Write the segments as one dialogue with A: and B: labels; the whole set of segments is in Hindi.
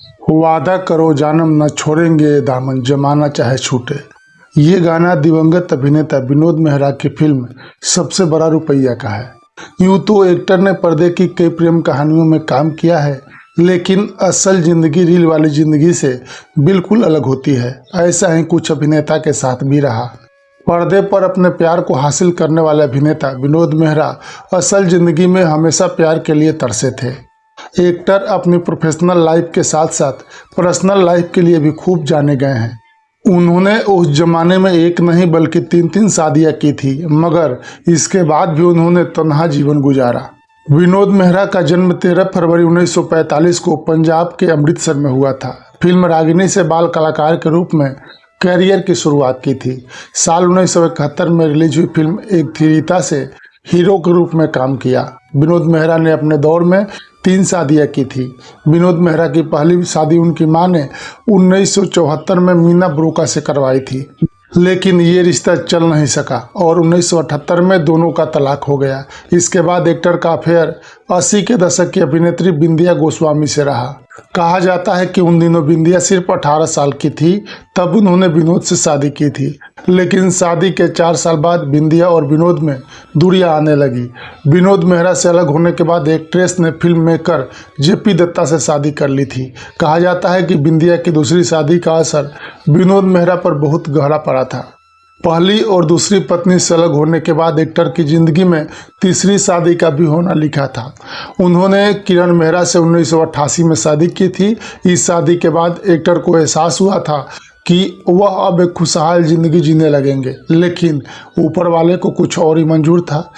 A: वादा करो जानम न छोड़ेंगे ये दामन जमाना चाहे छूटे। ये गाना दिवंगत अभिनेता विनोद मेहरा की फिल्म सबसे बड़ा रुपया का है। यूं तो एक्टर ने पर्दे की कई प्रेम कहानियों में काम किया है, लेकिन असल जिंदगी रील वाली जिंदगी से बिल्कुल अलग होती है। ऐसा ही कुछ अभिनेता के साथ भी रहा। पर्दे पर अपने प्यार को हासिल करने वाले अभिनेता विनोद मेहरा असल जिंदगी में हमेशा प्यार के लिए तरसे थे। एक्टर अपनी प्रोफेशनल लाइफ के साथ साथ पर्सनल लाइफ के लिए भी खूब जाने गए हैं। उन्होंने उस जमाने में एक नहीं बल्कि 3-3 शादियां की थी, मगर इसके बाद भी उन्होंने तन्हा जीवन गुजारा। विनोद मेहरा का जन्म 13 फरवरी 1945 को पंजाब के अमृतसर में हुआ था। फिल्म रागिनी से बाल कलाकार के रूप में कैरियर की शुरुआत की थी। साल 1971 में रिलीज हुई फिल्म एक थी रीता से हीरो के रूप में काम किया। विनोद मेहरा ने अपने दौर में 3 शादियां की थी। विनोद मेहरा की पहली शादी उनकी मां ने 1974 में मीना ब्रोका से करवाई थी, लेकिन ये रिश्ता चल नहीं सका और 1978 में दोनों का तलाक हो गया। इसके बाद एक्टर का अफेयर 80 के दशक की अभिनेत्री बिंदिया गोस्वामी से रहा। कहा जाता है कि उन दिनों बिंदिया सिर्फ 18 साल की थी, तब उन्होंने विनोद से शादी की थी। लेकिन शादी के 4 साल बाद बिंदिया और विनोद में दूरियां आने लगी। विनोद मेहरा से अलग होने के बाद एक्ट्रेस ने फिल्म मेकर जेपी दत्ता से शादी कर ली थी। कहा जाता है कि बिंदिया की दूसरी शादी का असर विनोद मेहरा पर बहुत गहरा पड़ा था। पहली और दूसरी पत्नी से अलग होने के बाद एक्टर की जिंदगी में तीसरी शादी का भी होना लिखा था। उन्होंने किरण मेहरा से 1988 में शादी की थी। इस शादी के बाद एक्टर को एहसास हुआ था कि वह अब एक खुशहाल जिंदगी जीने लगेंगे, लेकिन ऊपर वाले को कुछ और ही मंजूर था।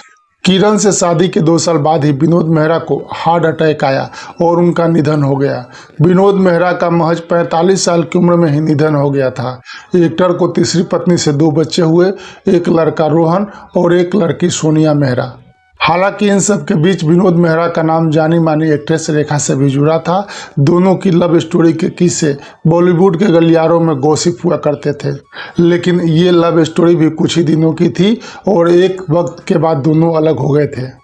A: किरण से शादी के 2 साल बाद ही विनोद मेहरा को हार्ट अटैक आया और उनका निधन हो गया। विनोद मेहरा का महज 45 साल की उम्र में ही निधन हो गया था। एक्टर को तीसरी पत्नी से 2 बच्चे हुए, एक लड़का रोहन और एक लड़की सोनिया मेहरा। हालांकि इन सब के बीच विनोद मेहरा का नाम जानी मानी एक्ट्रेस रेखा से भी जुड़ा था। दोनों की लव स्टोरी के किस्से बॉलीवुड के गलियारों में गॉसिप हुआ करते थे, लेकिन ये लव स्टोरी भी कुछ ही दिनों की थी और एक वक्त के बाद दोनों अलग हो गए थे।